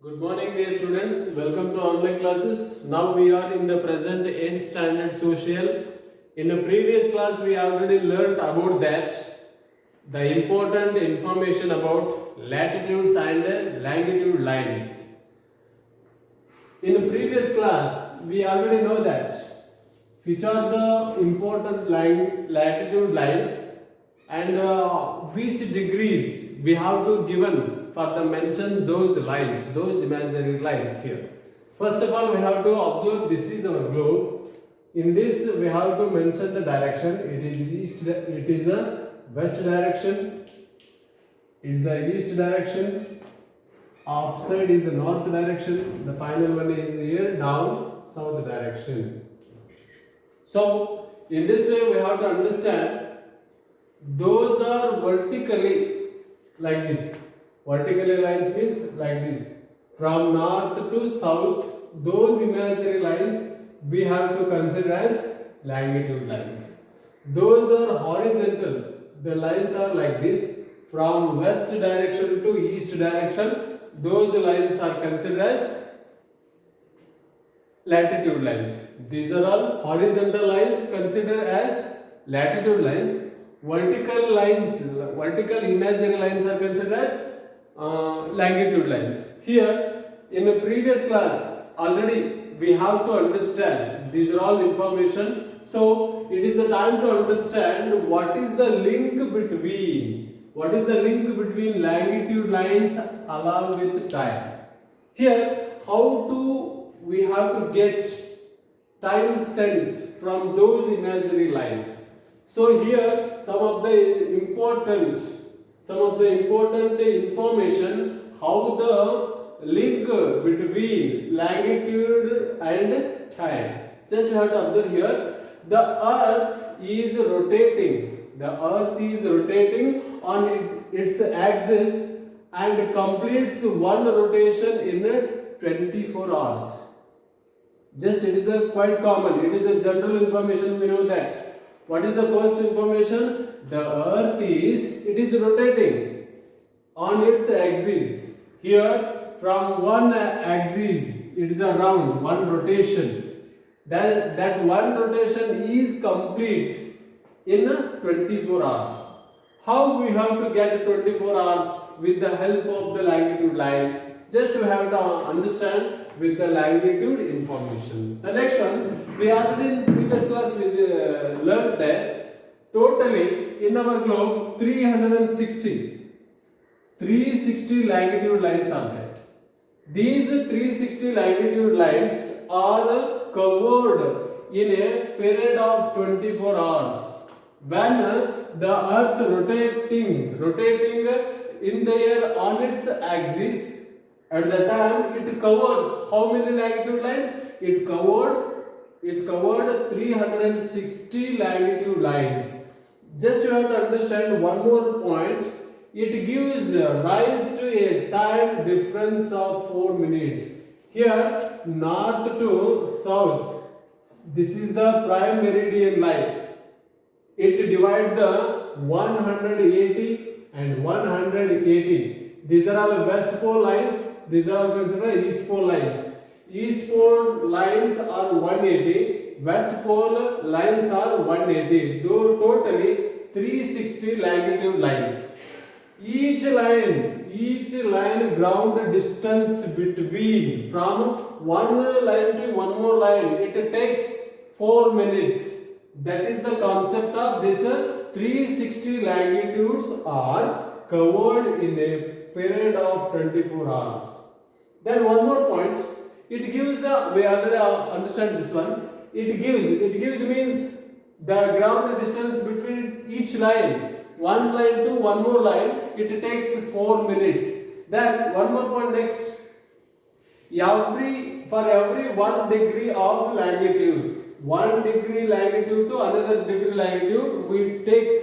Good morning, dear students. Welcome to online classes. Now we are in the present 8th standard social. In the previous class, we already learned about that the important information about latitudes and longitude lines. In the previous class, we already know that which are the important latitude lines and which degrees we have to given for the mention those lines, those imaginary lines here. First of all, we have to observe this is our globe. In this, we have to mention the direction. It is east. It is a west direction. It is a east direction. Upside is the north direction. The final one is here down south direction. So in this way, we have to understand those are vertically like this. Vertically lines means like this. From north to south, those imaginary lines we have to consider as longitude lines. Those are horizontal. The lines are like this. From west direction to east direction, those lines are considered as latitude lines. These are all horizontal lines considered as latitude lines. Vertical lines, vertical imaginary lines are considered as longitude lines. Here in the previous class already we have to understand these are all information. So it is the time to understand what is the link between longitude lines along with time. Here how to we have to get time sense from those imaginary lines. So here some of the important information how the link between longitude and time. Just you have to observe here the earth is rotating. The earth is rotating on its axis and completes one rotation in 24 hours. Just it is a quite common. It is a general information. We know that. What is the first information? The earth is rotating on its axis. Here from one axis it is around one rotation. That one rotation is complete in 24 hours. How we have to get 24 hours with the help of the longitude line? Just we have to understand with the longitude information. The next one, we already in previous class we learned that totally in our globe 360 longitude lines are there. These 360 longitude lines are covered in a period of 24 hours. When the earth rotating in the air on its axis, at the time it covers how many longitude lines? It covered 360 longitude lines. Just you have to understand one more point. It gives rise to a time difference of 4 minutes. Here north to south. This is the prime meridian line. It divides the 180 and 180. These are all west pole lines. These are all considered east pole lines. East pole lines are 180. West pole lines are 180. Though totally 360 longitude lines. Each line ground distance between from one line to one more line. It takes 4 minutes. That is the concept of this 360 longitudes are covered in a period of 24 hours. Then one more point, it gives we already understand this one. It gives means the ground distance between each line, one line to one more line, it takes 4 minutes. Then one more point next, for every 1 degree of longitude, 1 degree longitude to another degree longitude, it takes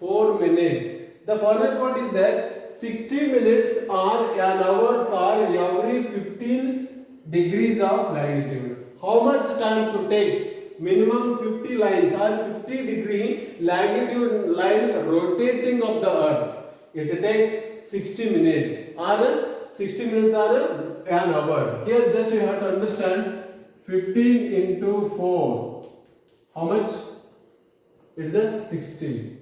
4 minutes. The final point is that 60 minutes or an hour for every 15 degrees of longitude. How much time to takes? Minimum 50 lines or 50 degree longitude line rotating of the earth. It takes 60 minutes or 60 minutes are an hour. Here just you have to understand 15 into 4. How much? It is a 60.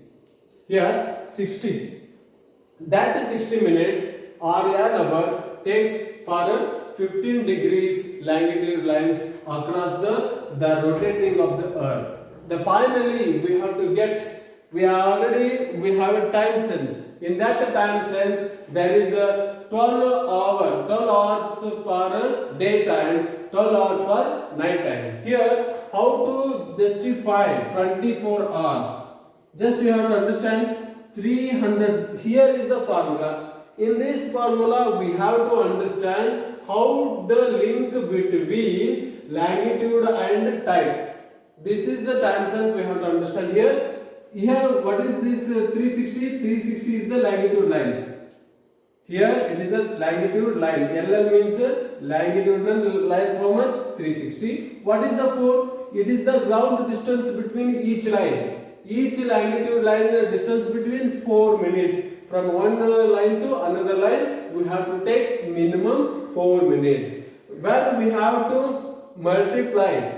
Here 60. That 60 minutes or an hour takes for 15 degrees longitude lines across the rotating of the earth. The finally we have to get, we have a time sense. In that time sense there is a 12 hours for daytime, 12 hours for night time. Here how to justify 24 hours? Just you have to understand 300. Here is the formula. In this formula we have to understand how the link between longitude and time. This is the time sense we have to understand here. Here what is this 360? 360 is the longitude lines. Here it is a longitude line. LL means longitudinal lines how much? 360. What is the 4? It is the ground distance between each line. Each longitude line distance between 4 minutes. From one line to another line we have to take minimum 4 minutes. When we have to multiply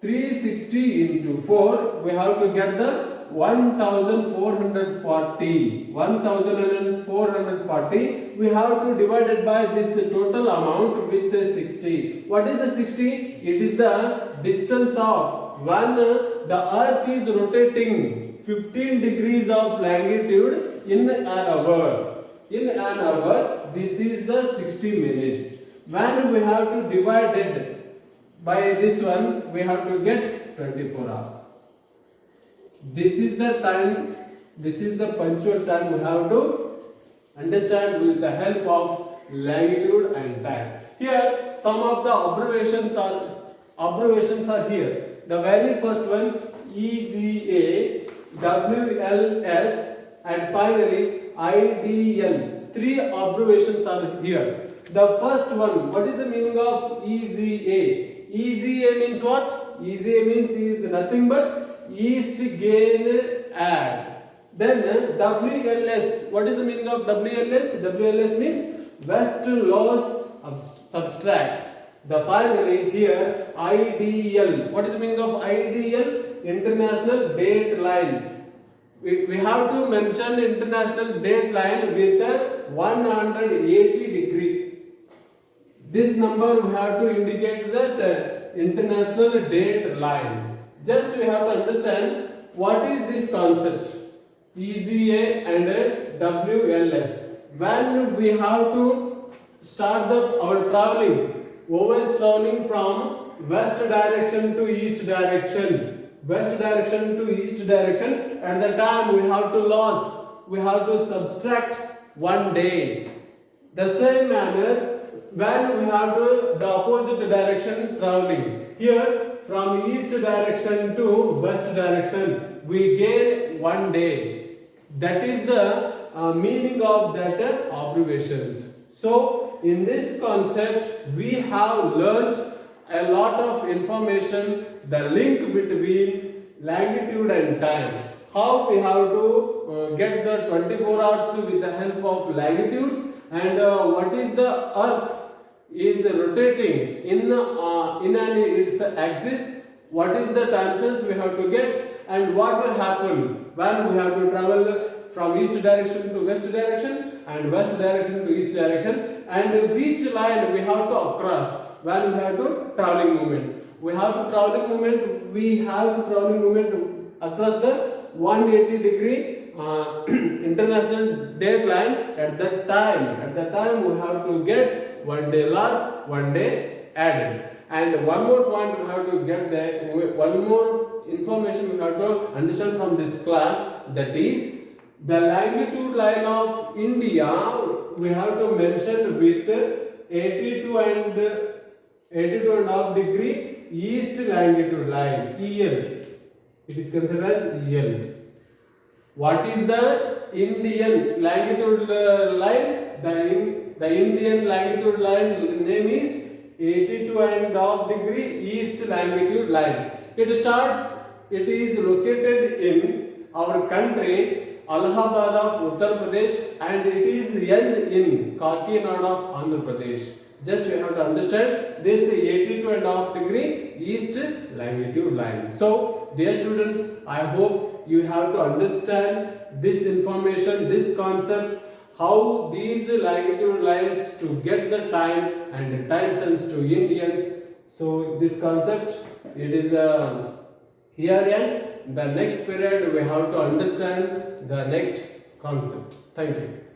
360 into 4, we have to get the 1440. 1440 we have to divide it by this total amount with 60. What is the 60? It is the distance of when the earth is rotating 15 degrees of longitude in an hour. In an hour this is the 60 minutes. When we have to divide it by this one, we have to get 24 hours. This is the time, this is the punctual time we have to understand with the help of longitude and time. Here some of the observations are here. The very first one EGA, WLS and finally IDL. 3 observations are here. The first one, what is the meaning of EGA? EGA means what? EGA means is nothing but east gain add. Then WLS, what is the meaning of WLS? WLS means west loss subtract. The finally here IDL. What is the meaning of IDL? International date line. We have to mention international date line with a 180 degree. This number we have to indicate that international date line. Just we have to understand what is this concept EGA and WLS. When we have to start our traveling, always traveling from west direction to east direction. West direction to east direction. At the time we have to subtract 1 day. The same manner when we have to the opposite direction traveling. Here from east direction to west direction we gain 1 day. That is the meaning of that observations. So in this concept we have learnt a lot of information, the link between longitude and time. How we have to get the 24 hours with the help of longitudes, and what is the earth is rotating in its axis. What is the time sense we have to get, and what will happen when we have to travel from east direction to west direction and west direction to east direction, and which line we have to cross when we have to traveling movement. We have to traveling movement across the 180 degree international date line. At that time we have to get 1 day loss, 1 day added. And one more point we have to get there, one more information we have to understand from this class, that is the longitude line of India we have to mention with 82 and a half degree east longitude line, EL. It is considered as EL. What is the Indian longitude line? The Indian longitude line name is 82 and a half degree east longitude line. It is located in our country Allahabad of Uttar Pradesh, and it is end in Kakinada of Andhra Pradesh. Just you have to understand this 82.5 degree east longitude line. So dear students, I hope you have to understand this information, this concept, how these longitude lines to get the time and the time sense to Indians. So this concept, it is here end. The next period we have to understand the next concept. Thank you.